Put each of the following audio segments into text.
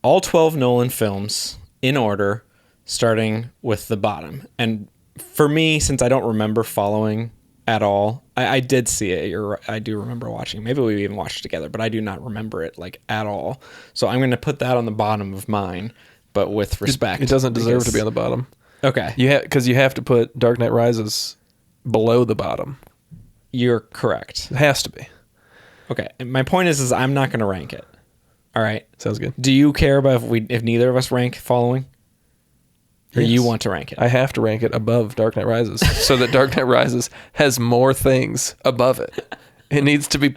all 12 Nolan films in order, starting with the bottom. And for me, since I don't remember Following at all, I did see it. I do remember watching it. Maybe we even watched it together, but I do not remember it like at all. So I'm going to put that on the bottom of mine, but with respect. It doesn't deserve to be on the bottom. Okay. Because you have to put Dark Knight Rises below the bottom. You're correct. It has to be. Okay. And my point is I'm not going to rank it. All right. Sounds good. Do you care about if neither of us rank Following? Or Yes. you want to rank it? I have to rank it above Dark Knight Rises so that Dark Knight Rises has more things above it. It needs to be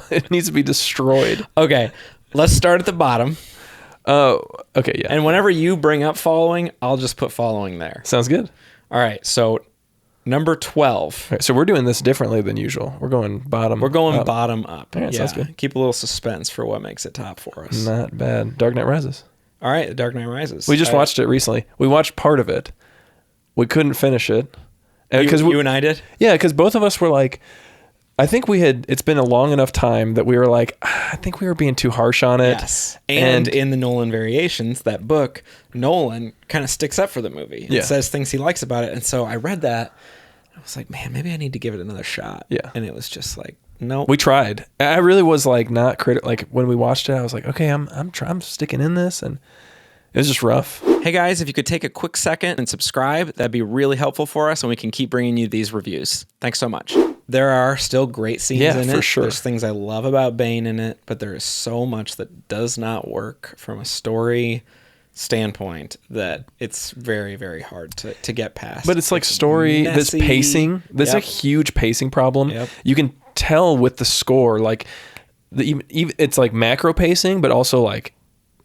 It needs to be destroyed. Okay. Let's start at the bottom. Oh, okay, yeah. And whenever you bring up Following, I'll just put Following there. Sounds good. All right. So number 12. Okay, so we're doing this differently than usual. We're going bottom. We're going up. bottom up. All right, sounds good. Keep a little suspense for what makes it top for us. Not bad. Dark Knight Rises. All right. The Dark Knight Rises. We just watched it recently. We watched part of it. We couldn't finish it. You and I did? Yeah, because both of us were like, I think it's been a long enough time that we were like, I think we were being too harsh on it. Yes. And in the Nolan Variations, that book, Nolan kind of sticks up for the movie and says things he likes about it. And so I read that. I was like, man, maybe I need to give it another shot. Yeah. And it was just like, no. We tried. I really was like not critical. Like when we watched it, I was like, okay, I'm sticking in this, and it was just rough. Hey guys, if you could take a quick second and subscribe, that'd be really helpful for us, and we can keep bringing you these reviews. Thanks so much. There are still great scenes in it. Yeah, for sure. There's things I love about Bane in it, but there is so much that does not work from a story standpoint that it's very, very hard to get past. But it's like story, this pacing, there's a huge pacing problem. Yep. You can tell with the score, like it's like macro pacing, but also like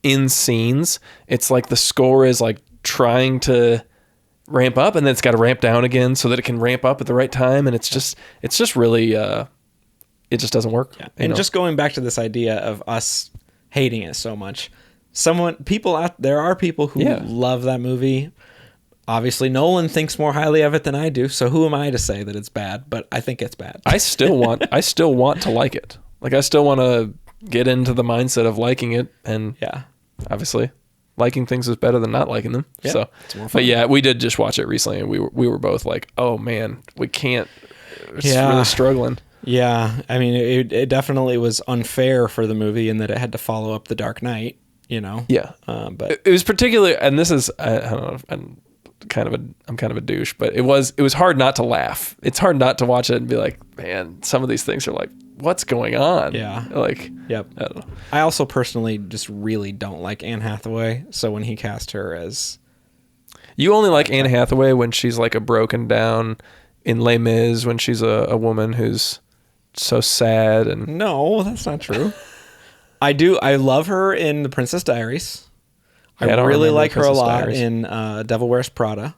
in scenes, it's like the score is like trying to ramp up and then it's got to ramp down again so that it can ramp up at the right time. And it's just really, it just doesn't work. Yeah. And just going back to this idea of us hating it so much, there are people who love that movie. Obviously, Nolan thinks more highly of it than I do, so who am I to say that it's bad? But I think it's bad. I still want to like it. Like I still want to get into the mindset of liking it, and obviously, liking things is better than not liking them. Yeah, so, it's more fun. But yeah, we did just watch it recently, and we were both like, oh man, we can't. It's really struggling. Yeah, I mean, it definitely was unfair for the movie in that it had to follow up The Dark Knight. You know. Yeah. But it was particularly, and this is I don't know. I'm kind of a douche, but it was hard not to laugh. It's hard not to watch it and be like, man, some of these things are like, what's going on? Yeah. Like, yep. I don't know. I also personally just really don't like Anne Hathaway. So when he cast her as, you only like Anne Hathaway when she's like a broken down in Les Mis, when she's a woman who's so sad and no, that's not true. I love her in The Princess Diaries. I really like her a lot in Devil Wears Prada.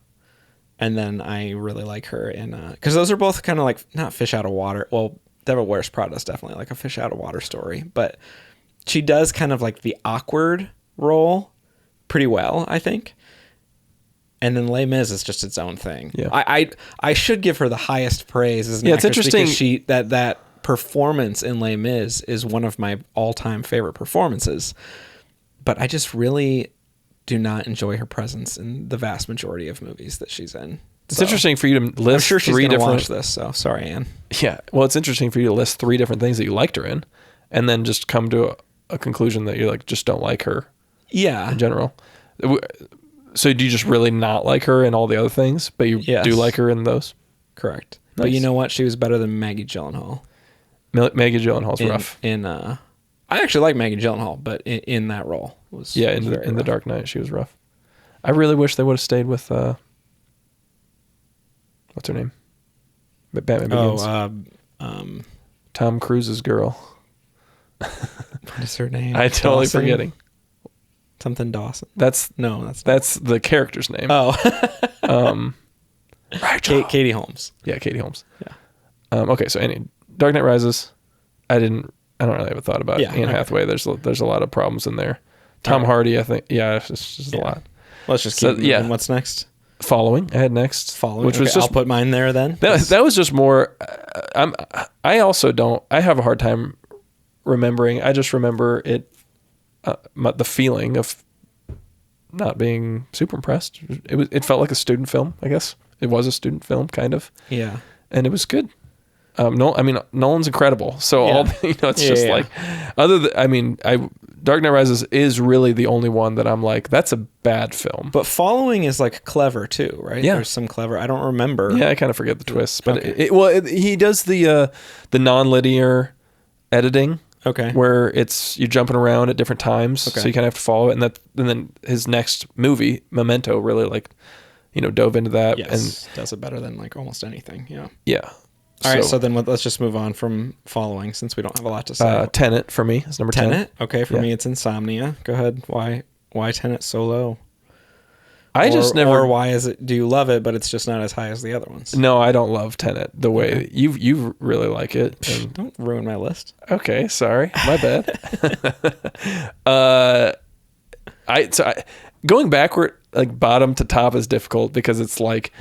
And then I really like her in... because those are both kind of like, not fish out of water. Well, Devil Wears Prada is definitely like a fish out of water story. But she does kind of like the awkward role pretty well, I think. And then Les Mis is just its own thing. Yeah. I should give her the highest praise as an actress, it's interesting because that performance in Les Mis is one of my all-time favorite performances. But I just really do not enjoy her presence in the vast majority of movies that she's in. It's interesting for you to list I'm sure she's three gonna different... watch this, so sorry, Anne. Yeah. Well, it's interesting for you to list three different things that you liked her in and then just come to a conclusion that you like just don't like her in general. So do you just really not like her in all the other things, but you do like her in those? Correct. Nice. But you know what? She was better than Maggie Gyllenhaal. Maggie Gyllenhaal's rough. I actually like Maggie Gyllenhaal, but in that role was in The Dark Knight she was rough. I really wish they would have stayed with what's her name? Batman Begins. Tom Cruise's girl. What is her name? I'm totally forgetting. Something Dawson. That's the character's name. Oh. Rachel. Katie Holmes. Yeah, Katie Holmes. Yeah. Okay, so Dark Knight Rises. I don't really have a thought about Anne Hathaway. There's a lot of problems in there. Tom Hardy, I think. Yeah, it's just a lot. Let's just keep moving. What's next? Following. I had next. Following. Which was just... I'll put mine there then. That was just more... I also don't... I have a hard time remembering. I just remember it... the feeling of not being super impressed. It felt like a student film, I guess. It was a student film, kind of. Yeah. And it was good. Nolan's incredible. So it's just like, Dark Knight Rises is really the only one that I'm like, that's a bad film. But Following is like clever too, right? Yeah. There's some clever. I don't remember. Yeah, I kind of forget the twists, but he does the non-linear editing. Okay. Where you're jumping around at different times, okay. so you kind of have to follow it, and then his next movie, Memento, really dove into that. Yes, and does it better than like almost anything. Yeah. Yeah. All right, so then let's just move on from Following since we don't have a lot to say. Tenet for me is number 10. Tenet? Okay, for me it's Insomnia. Go ahead. Why Tenet so low? Or why is it? Do you love it, but it's just not as high as the other ones? No, I don't love Tenet the way you really like it. And, don't ruin my list. Okay, sorry, my bad. Going backward, like bottom to top, is difficult because it's like.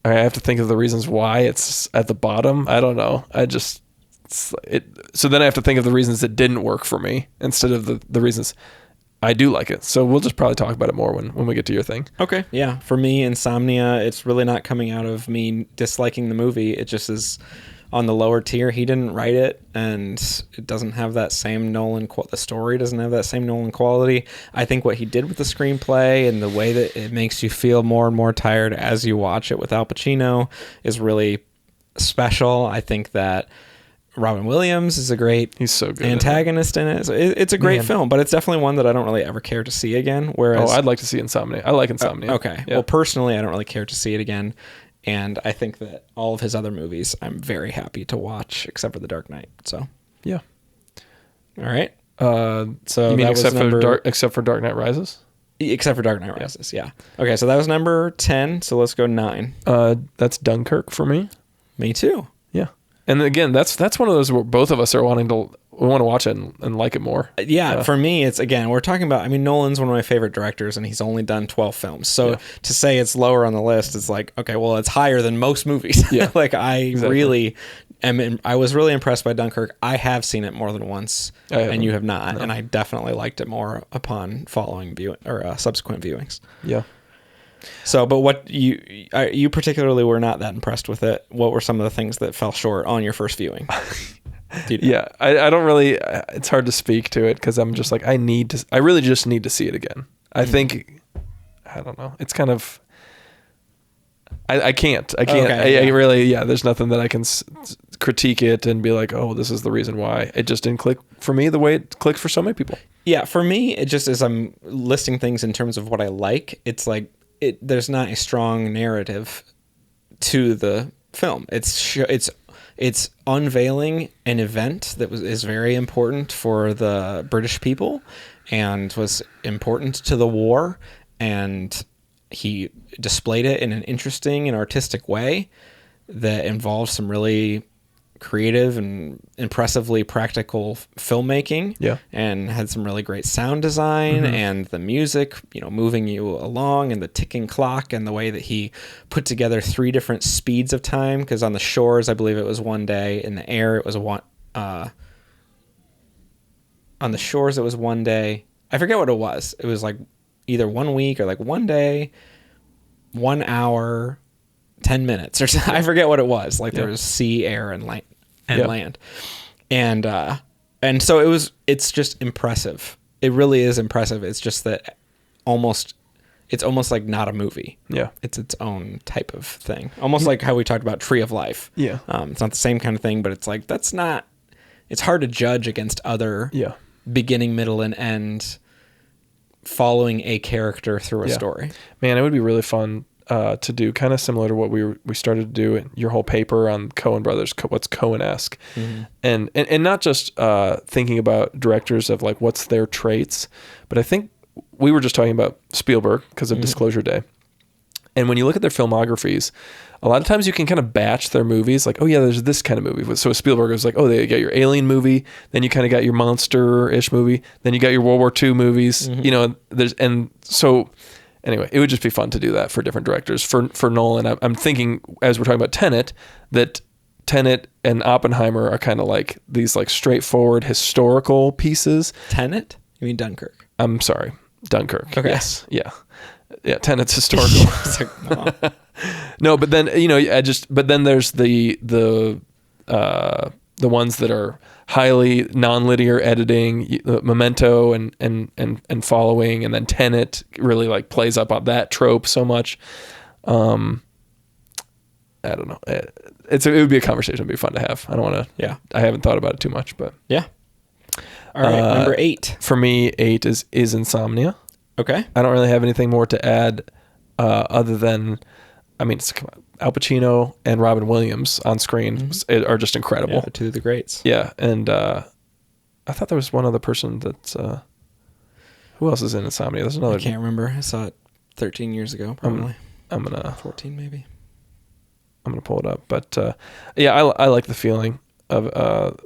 I have to think of the reasons why it's at the bottom. I don't know. So then I have to think of the reasons it didn't work for me instead of the reasons I do like it. So we'll just probably talk about it more when we get to your thing. Okay. Yeah. For me, Insomnia, it's really not coming out of me disliking the movie. It just is on the lower tier. He didn't write it, and it doesn't have that same Nolan the story doesn't have that same Nolan quality. I think what he did with the screenplay and the way that it makes you feel more and more tired as you watch it with Al Pacino is really special. I think that Robin Williams is a great he's so good antagonist in it. So it's a great film, but it's definitely one that I don't really ever care to see again. Whereas I'd like to see Insomnia. I like Insomnia. Okay. Yeah. Well, personally, I don't really care to see it again. And I think that all of his other movies, I'm very happy to watch, except for The Dark Knight. So yeah. All right. So you mean except for Dark Knight Rises? Except for Dark Knight Rises, yeah. Okay, so that was number 10. So let's go 9. That's Dunkirk for me. Me too. Yeah. And again, that's one of those where both of us are we want to watch it and like it more. Yeah, for me, it's, again, we're talking about, Nolan's one of my favorite directors, and he's only done 12 films. So to say it's lower on the list, it's like, okay, well, it's higher than most movies. Yeah. I was really impressed by Dunkirk. I have seen it more than once, and you have not. No. And I definitely liked it more upon following subsequent viewings. Yeah. So, but what you particularly were not that impressed with it. What were some of the things that fell short on your first viewing? Yeah, I don't really. It's hard to speak to it because I'm just like I really just need to see it again. I think I don't know. It's kind of I can't. Okay, I really there's nothing that I can critique it and be like, oh, this is the reason why it just didn't click for me the way it clicked for so many people. Yeah, for me, it just as I'm listing things in terms of what I like, it's like there's not a strong narrative to the film. It's unveiling an event that is very important for the British people and was important to the war, and he displayed it in an interesting and artistic way that involved some really creative and impressively practical filmmaking. Yeah. And had some really great sound design and the music, moving you along, and the ticking clock, and the way that he put together 3 different speeds of time. Because on the shores, I believe it was 1 day. In the air, it was on the shores, it was 1 day. I forget what it was. It was like either 1 week or like 1 day, 1 hour, 10 minutes or something. I forget what it was. Like there was sea, air, and land. And so it's just impressive. It really is impressive. It's just that it's almost like not a movie. Yeah. It's its own type of thing. Almost like how we talked about Tree of Life. Yeah. It's not the same kind of thing, but it's like, it's hard to judge against other beginning, middle, and end following a character through a story. Man, it would be really fun to do, kind of similar to what we started to do in your whole paper on Coen brothers, what's Coen-esque, and not just thinking about directors of like what's their traits, but I think we were just talking about Spielberg because of Disclosure Day, and when you look at their filmographies, a lot of times you can kind of batch their movies, like, oh yeah, there's this kind of movie. So Spielberg was like, oh, they got your Alien movie, then you kind of got your monster-ish movie, then you got your World War II movies, Anyway, it would just be fun to do that for different directors. For Nolan, I'm thinking, as we're talking about Tenet, that Tenet and Oppenheimer are kind of like these like straightforward historical pieces. Tenet? You mean Dunkirk? I'm sorry. Dunkirk. Okay. Yes. Yeah. Yeah. Tenet's historical. No, but then, but then there's the ones that are highly non-linear editing, Memento and Following, and then Tenet really like plays up on that trope so much. I don't know. It would be a conversation. It'd be fun to have. I don't want to. Yeah. I haven't thought about it too much, but yeah. All right. Number 8 for me. 8 is Insomnia. Okay. I don't really have anything more to add, other than, it's Al Pacino and Robin Williams on screen are just incredible. Yeah, 2 of the greats. Yeah, and I thought there was one other person that's. Who else is in Insomnia? There's another. I can't remember. I saw it 13 years ago, probably. I'm gonna 14 maybe. I'm gonna pull it up, but yeah, I like the feeling of.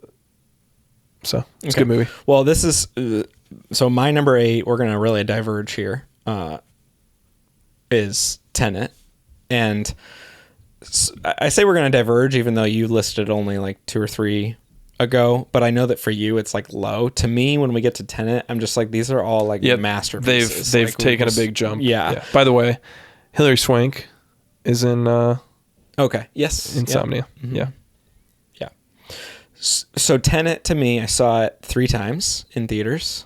So it's a good movie. Well, this is so my number 8. We're gonna really diverge here. Is Tenet, and I say we're gonna diverge, even though you listed only like 2 or 3 ago. But I know that for you, it's like low. To me, when we get to Tenet, I'm just like, these are all like masterpieces. They've like, taken a big jump. Yeah. By the way, Hilary Swank is in. Okay. Yes. Insomnia. Yep. Mm-hmm. Yeah. Yeah. So Tenet, to me, I saw it 3 times in theaters.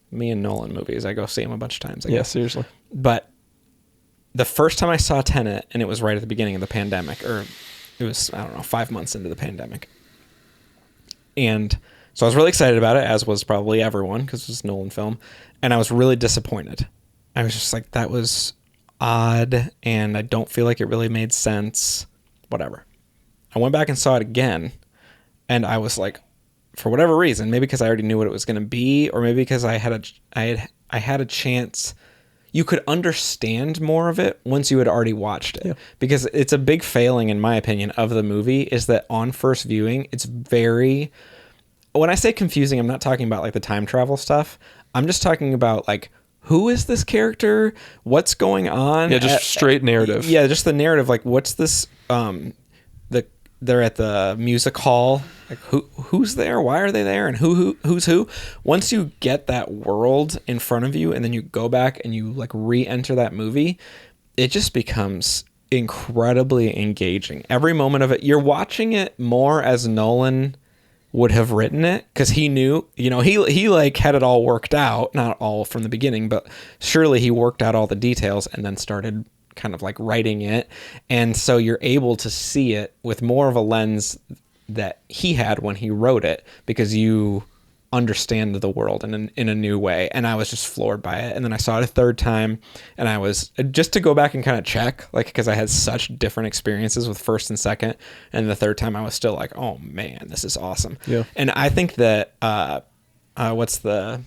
Me and Nolan movies, I go see them a bunch of times. Yeah, seriously. But the first time I saw Tenet, and it was right at the beginning of the pandemic, or it was, 5 months into the pandemic. And so I was really excited about it, as was probably everyone, because it was a Nolan film. And I was really disappointed. I was just like, that was odd, and I don't feel like it really made sense. Whatever. I went back and saw it again, and I was like, for whatever reason, maybe because I already knew what it was going to be, or maybe because I had a chance. You could understand more of it once you had already watched it. Yeah. Because it's a big failing, in my opinion, of the movie, is that on first viewing, it's very... When I say confusing, I'm not talking about like the time travel stuff. I'm just talking about like, who is this character? What's going on? Yeah, just straight narrative. Yeah, just the narrative. Like, what's this? They're at the music hall. Like, who's there? Why are they there? And who's who? Once you get that world in front of you, and then you go back and you like re-enter that movie, it just becomes incredibly engaging. Every moment of it, you're watching it more as Nolan would have written it, because he knew, he like had it all worked out, not all from the beginning, but surely he worked out all the details and then started kind of like writing it. And so you're able to see it with more of a lens that he had when he wrote it, because you understand the world in a new way. And I was just floored by it. And then I saw it a 3rd time, and I was just to go back and kind of check, like, because I had such different experiences with first and second, and the 3rd time I was still like, oh man, this is awesome. Yeah. And I think that what's the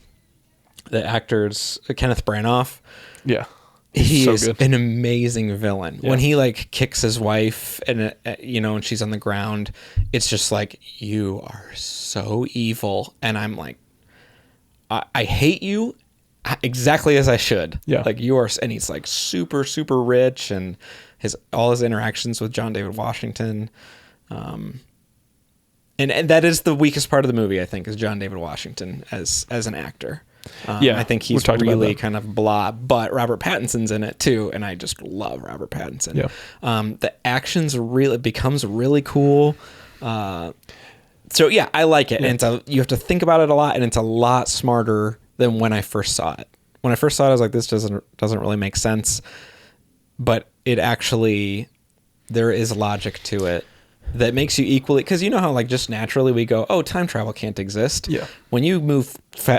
actor's Kenneth Branagh? Yeah. He so is good. an amazing villain. Yeah. When he like kicks his wife and and she's on the ground, it's just like, you are so evil, and I'm like, I hate you exactly as I should. Yeah, like you are. And he's like super super rich, and all his interactions with John David Washington, and that is the weakest part of the movie, I think, is John David Washington as an actor. I think he's really kind of blah, but Robert Pattinson's in it too, and I just love Robert Pattinson. Yeah. The actions becomes really cool. So yeah, I like it. Yeah. And you have to think about it a lot, and it's a lot smarter than when I first saw it. When I first saw it, I was like, this doesn't really make sense, but it actually, there is logic to it that makes you equally, because you know how like just naturally we go, oh, time travel can't exist. Yeah. When you move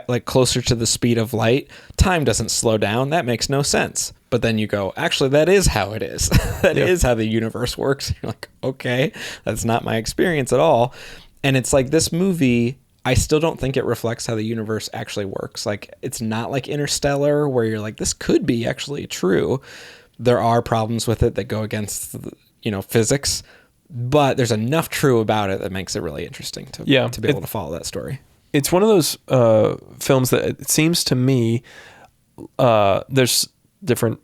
like closer to the speed of light, time doesn't slow down. That makes no sense. But then you go, actually, that is how it is. That is how the universe works. You're like, okay, that's not my experience at all. And it's like, this movie, I still don't think it reflects how the universe actually works. Like, it's not like Interstellar, where you're like, this could be actually true. There are problems with it that go against physics. But there's enough true about it that makes it really interesting to be able to follow that story. It's one of those films that it seems to me, there's different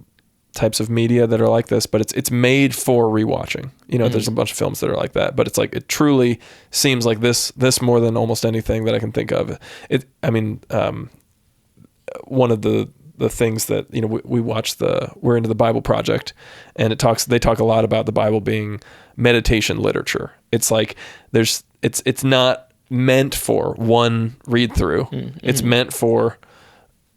types of media that are like this, but it's made for rewatching. There's a bunch of films that are like that, but it's like, it truly seems like this more than almost anything that I can think of. One of the the things that, you know, we watch we're into the Bible Project, and they talk a lot about the Bible being meditation literature. It's like it's not meant for one read through. Mm-hmm. It's meant for,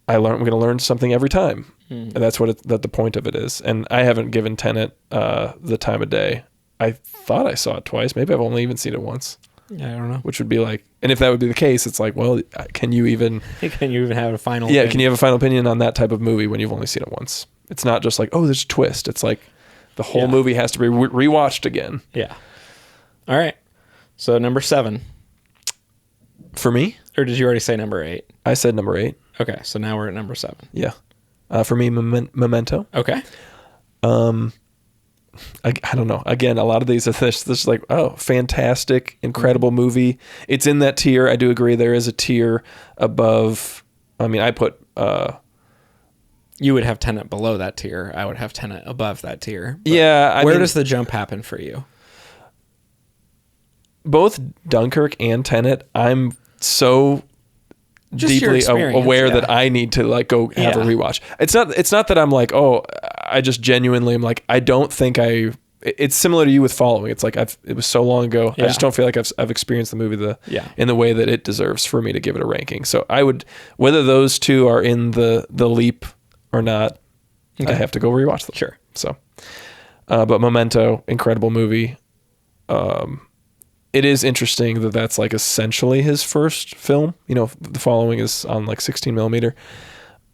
I'm going to learn something every time. Mm-hmm. And that's what the point of it is. And I haven't given Tenet the time of day. I thought I saw it twice. Maybe I've only even seen it once. Yeah, I don't know. Which would be like, and if that would be the case, it's like, well, can you even have a final opinion? Can you have a final opinion on that type of movie when you've only seen it once? It's not just like, oh, there's a twist. It's like the whole movie has to be rewatched again. Yeah. All right. So number 7. For me? Or did you already say number 8? I said number 8. Okay, so now we're at number 7. Yeah. For me, Memento. Okay. I don't know. Again, a lot of these are this like, oh, fantastic, incredible movie. It's in that tier. I do agree there is a tier above. I mean, I put... you would have Tenet below that tier. I would have Tenet above that tier. Yeah. Where does the jump happen for you? Both Dunkirk and Tenet, I'm so just deeply aware that I need to like go have a rewatch. It's not that I'm like, oh, I just genuinely am like, I don't think it's similar to you with Following. It's like it was so long ago. I just don't feel like I've experienced the movie in the way that it deserves for me to give it a ranking. So I would, whether those two are in the leap or not, I have to go rewatch them. Sure. So, but Memento, incredible movie. It is interesting that that's like essentially his first film. You know, The Following is on like 16 millimeter.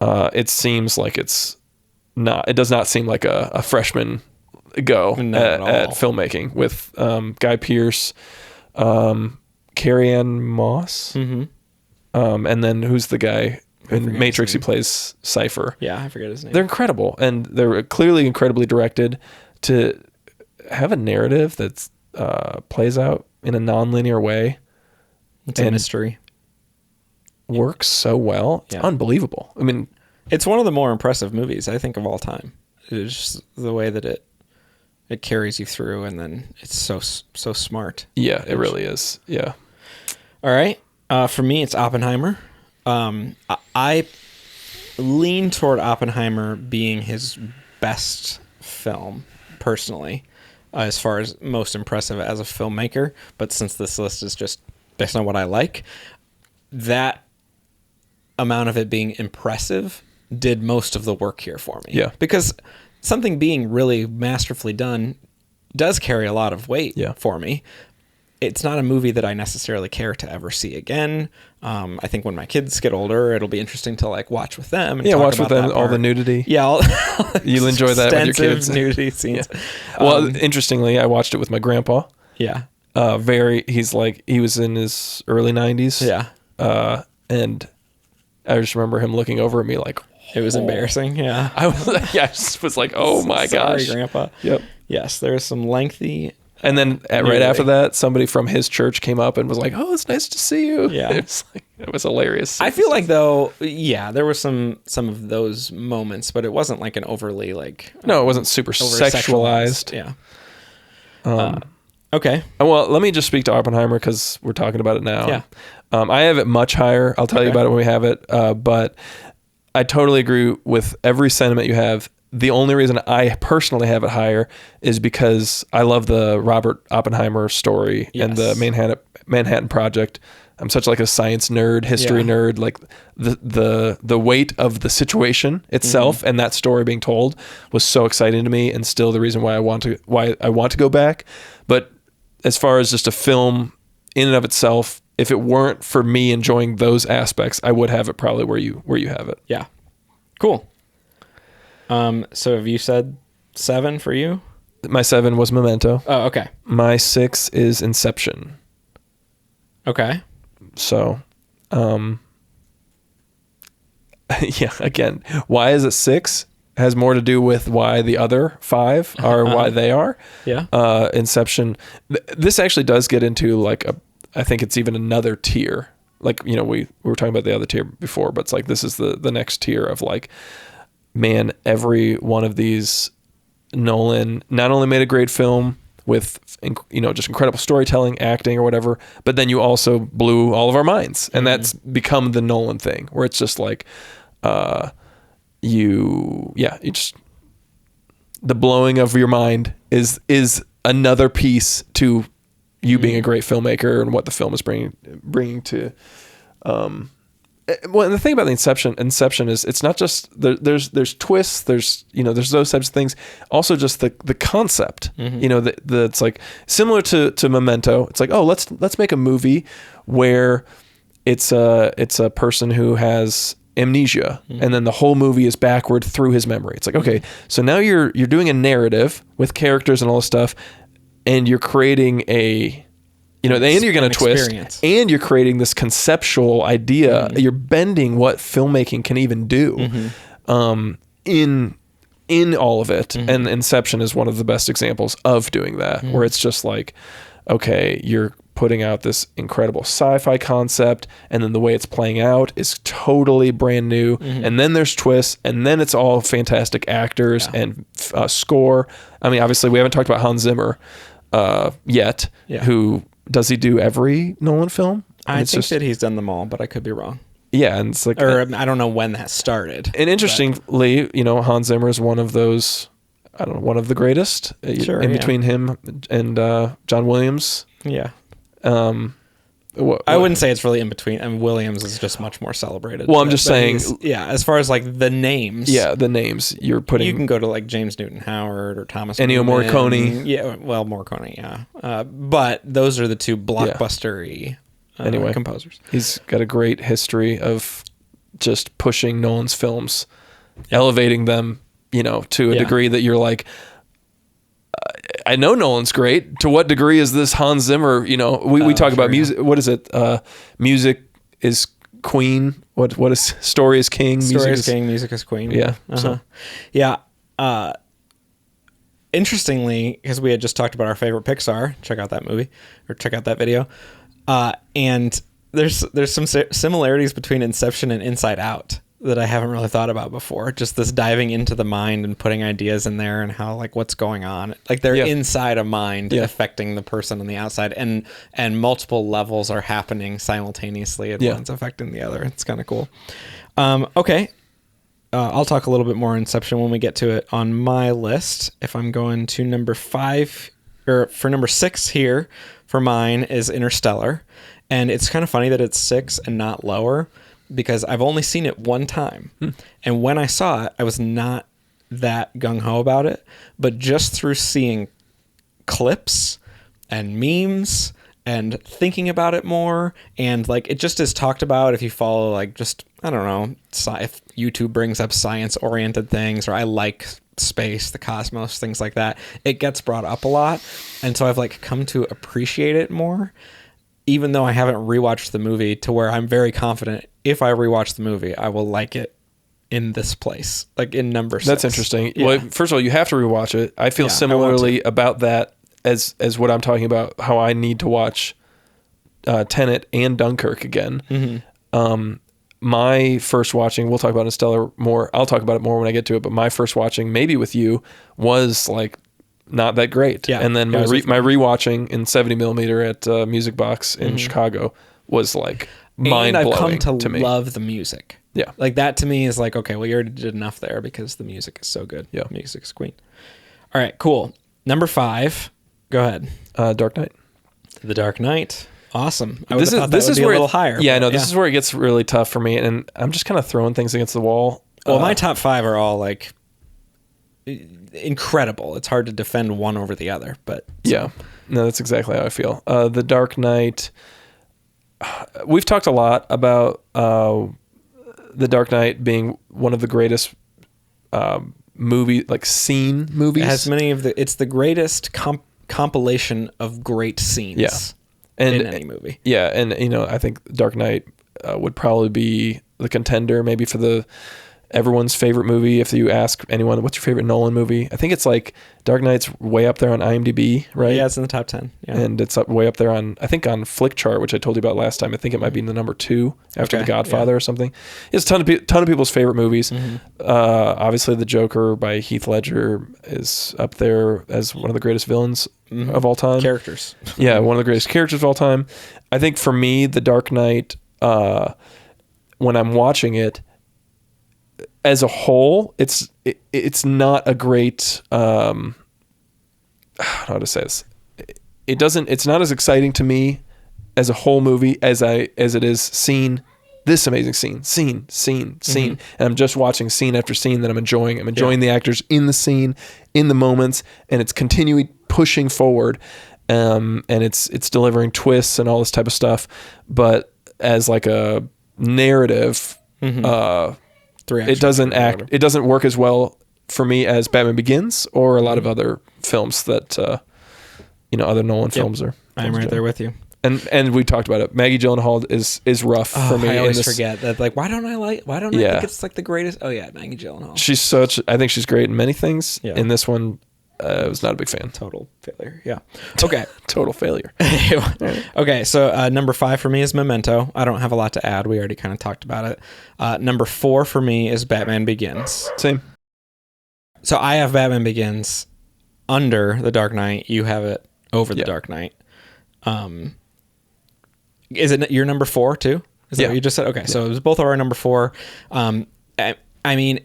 It seems like it's not. It does not seem like a freshman go at filmmaking with Guy Pearce, Carrie-Anne Moss, and then who's the guy in Matrix? He plays Cypher. Yeah, I forget his name. They're incredible, and they're clearly incredibly directed to have a narrative that's plays out in a non-linear way. It's a mystery. Works so well. It's unbelievable. I mean, it's one of the more impressive movies, I think, of all time. It's just the way that it carries you through, and then it's so smart. Yeah, it really is. Yeah. All right. For me, it's Oppenheimer. I lean toward Oppenheimer being his best film, personally, as far as most impressive as a filmmaker. But since this list is just based on what I like, that amount of it being impressive did most of the work here for me. Yeah. Because something being really masterfully done does carry a lot of weight for me. It's not a movie that I necessarily care to ever see again. I think when my kids get older, it'll be interesting to like watch with them. And watch with them all the nudity. Yeah, you'll enjoy that with your kids. Nudity scenes. Yeah. Well, interestingly, I watched it with my grandpa. Yeah. He was in his early 90s. Yeah. And I just remember him looking over at me like, it was embarrassing. Yeah. I just was like, oh my gosh. Sorry, Grandpa. Yep. Yes, there was some lengthy. And then right after that, somebody from his church came up and was like, "Oh, it's nice to see you." Yeah, it was hilarious. I feel like though, there were some of those moments, but it wasn't like an overly like. No, it wasn't super sexualized. Yeah. Okay. Well, let me just speak to Oppenheimer because we're talking about it now. Yeah. I have it much higher. I'll tell you about it when we have it. But I totally agree with every sentiment you have. The only reason I personally have it higher is because I love the Robert Oppenheimer story and the Manhattan Project. I'm such like a science nerd, history nerd. Like the weight of the situation itself and that story being told was so exciting to me, and still the reason why I want to go back. But as far as just a film in and of itself, if it weren't for me enjoying those aspects, I would have it probably where you have it. Yeah. Cool. So have you said 7 for you? My 7 was Memento. Oh, okay. My 6 is Inception. Okay. So, again, why is it 6? Has more to do with why the other 5 are why they are. Yeah. Inception. This actually does get into like I think it's even another tier. Like, you know, we were talking about the other tier before, but it's like this is the next tier of like, man, every one of these, Nolan not only made a great film with, you know, just incredible storytelling, acting or whatever, but then you also blew all of our minds. And that's become the Nolan thing where it's just like, you just, the blowing of your mind is another piece to you being a great filmmaker and what the film is bringing to. Well, and the thing about the Inception is it's not just there's twists, there's those types of things. Also, just the concept, it's like similar to Memento. It's like, oh, let's make a movie where it's a person who has amnesia, and then the whole movie is backward through his memory. It's like, okay, so now you're doing a narrative with characters and all this stuff, and you're creating and you're going to twist, and you're creating this conceptual idea. You're bending what filmmaking can even do, in all of it. And Inception is one of the best examples of doing that, where it's just like, okay, you're putting out this incredible sci-fi concept, and then the way it's playing out is totally brand new. And then there's twists, and then it's all fantastic actors and score. I mean, obviously we haven't talked about Hans Zimmer yet, who... Does he do every Nolan film? I think that he's done them all, but I could be wrong. Yeah, and it's like, or I don't know when that started. And interestingly, Hans Zimmer is one of those, I don't know, one of the greatest. Between him and John Williams. Yeah. I wouldn't say it's really in between. I mean, Williams is just much more celebrated. Well, I'm just saying. Yeah, as far as like the names. Yeah, the names you're putting. You can go to like James Newton Howard or Thomas Ennio Morricone. Yeah, well, Morricone, yeah. But those are the two blockbuster-y composers. He's got a great history of just pushing Nolan's films, elevating them, to a degree that you're like, I know Nolan's great. To what degree is this Hans Zimmer? We talk about music. What is it? Music is queen. What is story is king? Story is king. Music is queen. Yeah. So. Yeah. Interestingly, because we had just talked about our favorite Pixar, check out that movie or check out that video. And there's some similarities between Inception and Inside Out that I haven't really thought about before. Just this diving into the mind and putting ideas in there and how, like, what's going on. Like, they're inside a mind affecting the person on the outside, and multiple levels are happening simultaneously, and one's affecting the other. It's kind of cool. Okay. I'll talk a little bit more Inception when we get to it. On my list, if I'm going to number 5, or for number 6 here, for mine is Interstellar. And it's kind of funny that it's 6 and not lower, because I've only seen it one time. And when I saw it, I was not that gung-ho about it. But just through seeing clips and memes and thinking about it more, and like it just is talked about if you follow, like, just, I don't know, if YouTube brings up science-oriented things, or I like space, the cosmos, things like that, it gets brought up a lot. And so I've like come to appreciate it more, even though I haven't rewatched the movie, to where I'm very confident if I rewatch the movie, I will like it in this place, like in number 6. That's interesting. Yeah. Well, first of all, you have to rewatch it. I feel similarly about that as what I'm talking about, how I need to watch Tenet and Dunkirk again. My first watching, we'll talk about Interstellar more. I'll talk about it more when I get to it, but my first watching, maybe with you, was like not that great. Yeah. And then my rewatching in 70 millimeter at Music Box in Chicago was like mind blowing. And I've come to love the music. Yeah. Like that to me is like, okay, well, you already did enough there because the music is so good. Yeah. Music is queen. All right, cool. Number 5. Go ahead. Dark Knight. The Dark Knight. Awesome. This is where a little higher. Yeah, no, this is where it gets really tough for me, and I'm just kind of throwing things against the wall. Well, my top 5 are all like incredible. It's hard to defend one over the other, but yeah, no, that's exactly how I feel. The Dark Knight. We've talked a lot about The Dark Knight being one of the greatest scene movies. It has many of it's the greatest compilation of great scenes. Yeah. In any movie. Yeah, and I think Dark Knight would probably be the contender maybe for everyone's favorite movie. If you ask anyone, what's your favorite Nolan movie? I think it's like Dark Knight's way up there on IMDb, right? Yeah, it's in the top 10. Yeah. And it's way up there on Flickchart, which I told you about last time. I think it might be in the number 2 after The Godfather or something. It's a ton of people's favorite movies. Obviously, The Joker by Heath Ledger is up there as one of the greatest villains of all time. Characters. Yeah, one of the greatest characters of all time. I think for me, The Dark Knight, when I'm watching it, as a whole, it's not a great, how to say this. It's not as exciting to me as a whole movie as it is seeing this amazing scene. And I'm just watching scene after scene that I'm enjoying. I'm enjoying the actors in the scene, in the moments, and it's continuing pushing forward. And it's delivering twists and all this type of stuff. But as like a narrative, it doesn't work as well for me as Batman Begins or a lot of other films that other Nolan films are. I'm right there with you. And we talked about it. Maggie Gyllenhaal is rough for me. I always forget that. Like, why don't I think it's like the greatest? Oh yeah, Maggie Gyllenhaal. I think she's great in many things. Yeah. In this one, I was not a big fan. Total failure. Yeah. Okay. Total failure. Okay. So number 5 for me is Memento. I don't have a lot to add. We already kind of talked about it. Number 4 for me is Batman Begins. Same. So I have Batman Begins under The Dark Knight. You have it over The Dark Knight. Is it your number 4 too? Is that what you just said? Okay, so it was both of our number 4. I mean,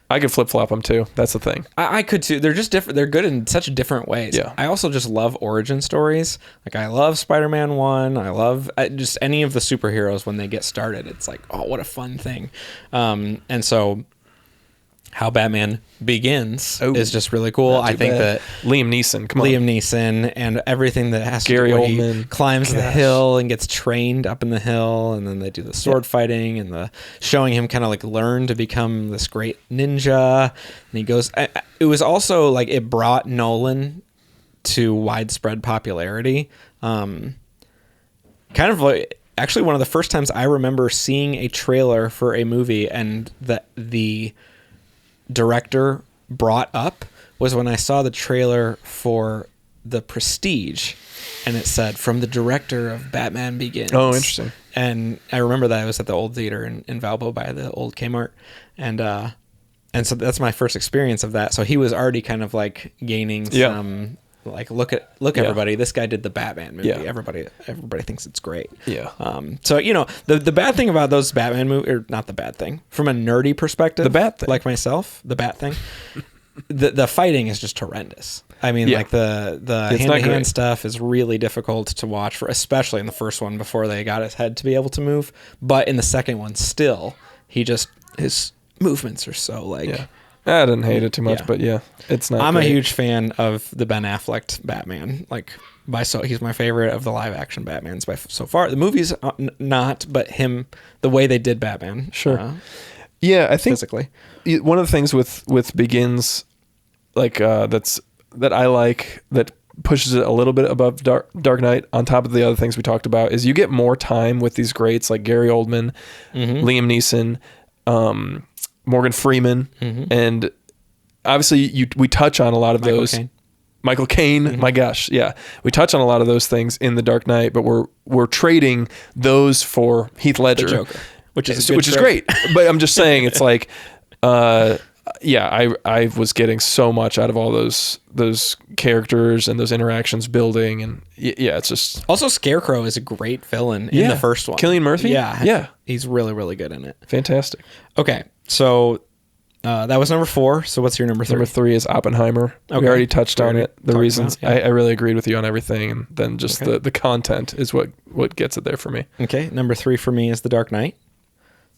I could flip flop them too. That's the thing. I could too. They're just different. They're good in such different ways. Yeah. I also just love origin stories. Like I love Spider-Man 1. I love just any of the superheroes when they get started. It's like, oh, what a fun thing. And so how Batman Begins is just really cool. I think that Liam Neeson and everything that has Gary to do Oldman he climbs the hill and gets trained up in the hill, and then they do the sword fighting and the showing him kind of like learn to become this great ninja. And he goes. It was also like it brought Nolan to widespread popularity. Kind of like actually one of the first times I remember seeing a trailer for a movie and the director brought up was when I saw the trailer for The Prestige, and it said from the director of Batman Begins. Oh, interesting. And I remember that I was at the old theater in Valpo by the old Kmart, and so that's my first experience of that. So he was already kind of like gaining some like look everybody, this guy did the Batman movie. Everybody thinks it's great. So the bad thing about those Batman movies, or not the bad thing, from a nerdy perspective, the bad thing, like myself, the bad thing, the fighting is just horrendous. I mean, like the hand-to-hand stuff is really difficult to watch for, especially in the first one before they got his head to be able to move. But in the second one, still, his movements are so like. I didn't hate it too much, but it's not. I'm great. a huge fan of the Ben Affleck Batman. Like he's my favorite of the live action Batmans by so far. The movies not, but him, the way they did Batman. Sure. I think physically. One of the things with Begins, like that I like that pushes it a little bit above Dark Knight. On top of the other things we talked about, is you get more time with these greats like Gary Oldman, Liam Neeson. Morgan Freeman, and obviously we touch on a lot of those. Michael Caine, my gosh, we touch on a lot of those things in The Dark Knight, but we're trading those for Heath Ledger, the Joker, which is great. But I'm just saying, it's like, I was getting so much out of all those characters and those interactions building, and it's just also Scarecrow is a great villain in the first one. Cillian Murphy, he's really really good in it. Fantastic. Okay. So that was number 4. So what's your number 3? Number 3 is Oppenheimer. Okay. We already touched on it. The reasons I really agreed with you on everything, and then just the content is what gets it there for me. Okay. Number 3 for me is The Dark Knight.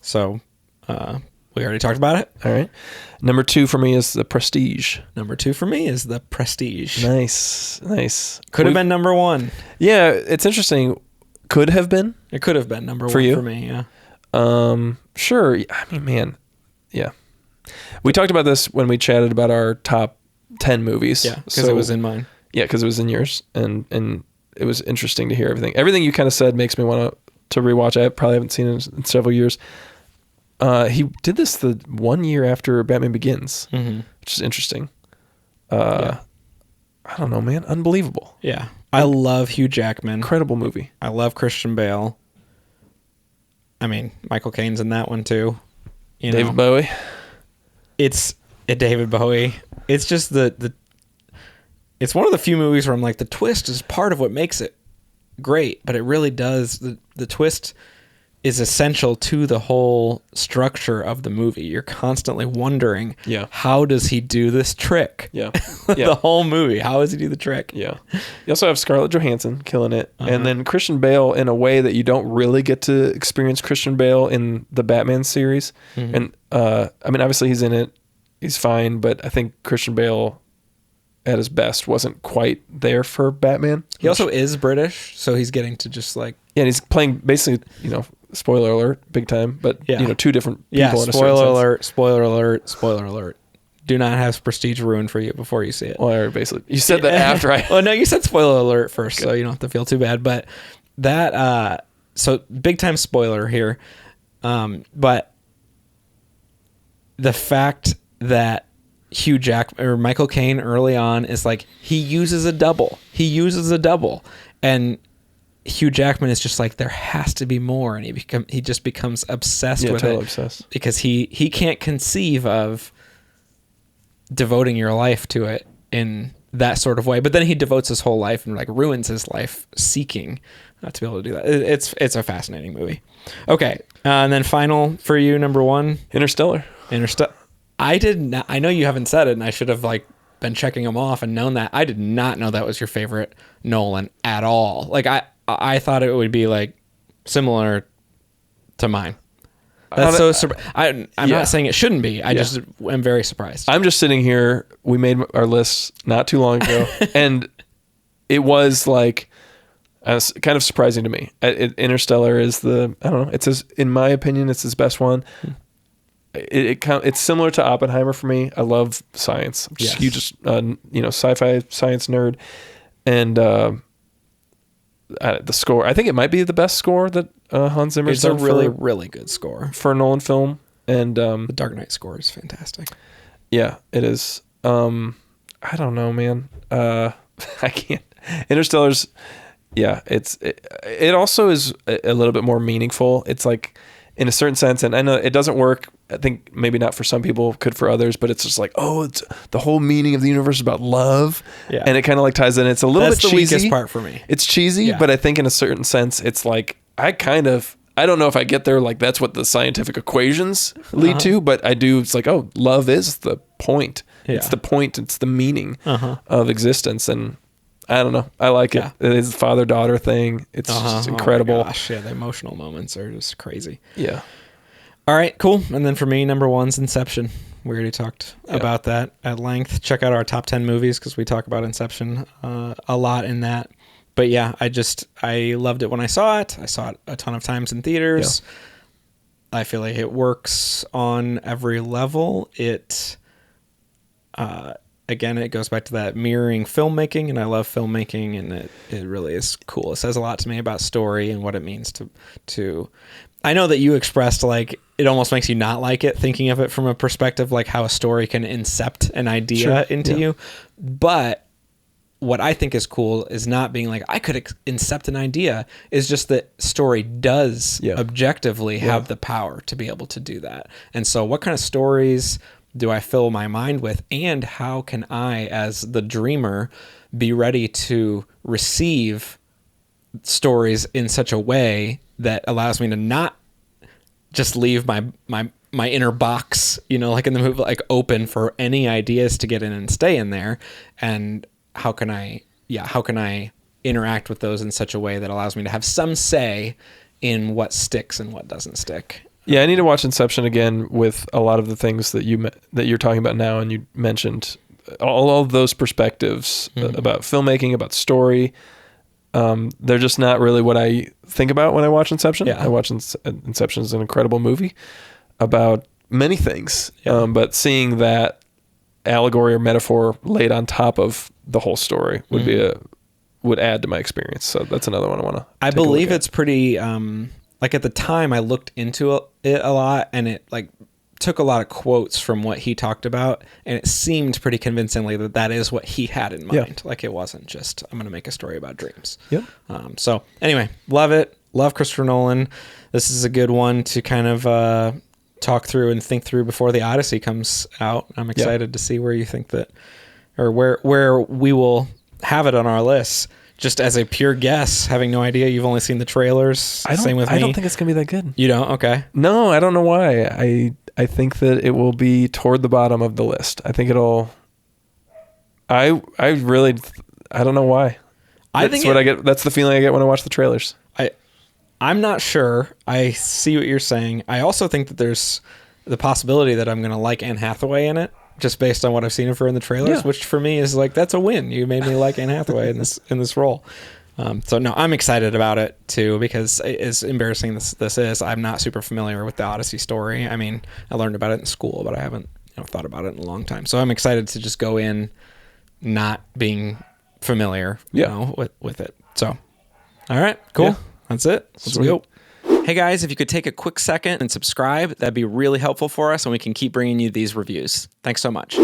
So we already talked about it. All right. Number 2 for me is The Prestige. Number 2 for me is The Prestige. Nice. Could have been number 1. Yeah, it's interesting. Could have been. It could have been number 1 for me. Yeah. Sure. I mean, man. Yeah. We talked about this when we chatted about our top 10 movies. Yeah, because it was in mine. Yeah, because it was in yours. And it was interesting to hear everything. Everything you kind of said makes me want to rewatch. I probably haven't seen it in several years. He did this the 1 year after Batman Begins, which is interesting. I don't know, man. Unbelievable. Yeah. I love Hugh Jackman. Incredible movie. I love Christian Bale. I mean, Michael Caine's in that one too. David Bowie. It's David Bowie. It's just it's one of the few movies where I'm like, the twist is part of what makes it great, but it really does. The twist is essential to the whole structure of the movie. You're constantly wondering, how does he do this trick? Yeah. The whole movie, how does he do the trick? Yeah. You also have Scarlett Johansson killing it, and then Christian Bale in a way that you don't really get to experience Christian Bale in the Batman series. And I mean, obviously he's in it, he's fine, but I think Christian Bale at his best wasn't quite there for Batman. He also is British, so he's getting to just like... Yeah, and he's playing basically, spoiler alert, big time, but, two different people in a certain sense. Spoiler alert. Do not have Prestige ruined for you before you see it. Well, basically, you said that after I... Well, no, you said spoiler alert first, so you don't have to feel too bad, but that... so, big time spoiler here, but the fact that Hugh Jackman or Michael Caine early on is like, he uses a double, and Hugh Jackman is just like, there has to be more, and he just becomes obsessed with it, obsessed. Because he can't conceive of devoting your life to it in that sort of way. But then he devotes his whole life and like ruins his life seeking to be able to do that. It's a fascinating movie. Okay, and then final for you, number one, Interstellar. I did not. I know you haven't said it, and I should have like been checking them off and known that. I did not know that was your favorite Nolan at all. Like I thought it would be like similar to mine. That's I'm not saying it shouldn't be. I just am very surprised. I'm just sitting here. We made our lists not too long ago, and it was like kind of surprising to me. Interstellar is in my opinion, it's his best one. It's similar to Oppenheimer for me. I love science. You just sci-fi science nerd, and the score. I think it might be the best score that Hans Zimmer's done. It's a really, really good score for a Nolan film, and the Dark Knight score is fantastic. Yeah, it is. I don't know, man. I can't. Interstellar's. Yeah, it also is a little bit more meaningful. It's like, in a certain sense, and I know it doesn't work. I think maybe not for some people, could for others, but it's just like, it's the whole meaning of the universe is about love, and it kind of like ties in. It's a little bit cheesy. That's the weakest part for me. It's cheesy, but I think in a certain sense, it's like I don't know if I get there. Like that's what the scientific equations lead to, but I do. It's like, love is the point. Yeah. It's the point. It's the meaning of existence, and I don't know. I like it. It is a father-daughter thing. It's just incredible. Oh my gosh, the emotional moments are just crazy. Yeah. All right, cool. And then for me, number one's Inception. We already talked about that at length. Check out our top 10 movies because we talk about Inception a lot in that. But yeah, I loved it when I saw it. I saw it a ton of times in theaters. Yeah. I feel like it works on every level. Again, it goes back to that mirroring filmmaking, and I love filmmaking, and it really is cool. It says a lot to me about story and what it means to I know that you expressed like it almost makes you not like it, thinking of it from a perspective like how a story can incept an idea into you. But what I think is cool is not being like, I could incept an idea, is just that story does objectively have the power to be able to do that. And so what kind of stories do I fill my mind with, and how can I, as the dreamer, be ready to receive stories in such a way that allows me to not just leave my inner box, like in the movie, like open for any ideas to get in and stay in there. And how can I interact with those in such a way that allows me to have some say in what sticks and what doesn't stick. Yeah, I need to watch Inception again with a lot of the things that you're talking about now, and you mentioned all of those perspectives about filmmaking, about story. They're just not really what I think about when I watch Inception. I watch Inception is an incredible movie about many things, but seeing that allegory or metaphor laid on top of the whole story would add to my experience. So that's another one I want to. I believe it's pretty. Like at the time, I looked into it a lot, and it like took a lot of quotes from what he talked about, and it seemed pretty convincingly that is what he had in mind. Like it wasn't just, I'm going to make a story about dreams. Yep. So anyway, love it. Love Christopher Nolan. This is a good one to kind of talk through and think through before the Odyssey comes out. I'm excited to see where you think that, or where we will have it on our list. Just as a pure guess, having no idea, you've only seen the trailers. Same with me. I don't think it's gonna be that good. You don't? Okay. No, I don't know why. I think that it will be toward the bottom of the list. I think it'll. I don't know why. That's what I get. That's the feeling I get when I watch the trailers. I'm not sure. I see what you're saying. I also think that there's the possibility that I'm going to like Anne Hathaway in it, just based on what I've seen of her in the trailers, which for me is like, that's a win. You made me like Anne Hathaway in this role. So no, I'm excited about it too, because as embarrassing this is, I'm not super familiar with the Odyssey story. I mean, I learned about it in school, but I haven't thought about it in a long time. So I'm excited to just go in not being familiar, with it. So, all right, cool. Yeah. That's it. Let's go. Hey guys, if you could take a quick second and subscribe, that'd be really helpful for us, and we can keep bringing you these reviews. Thanks so much.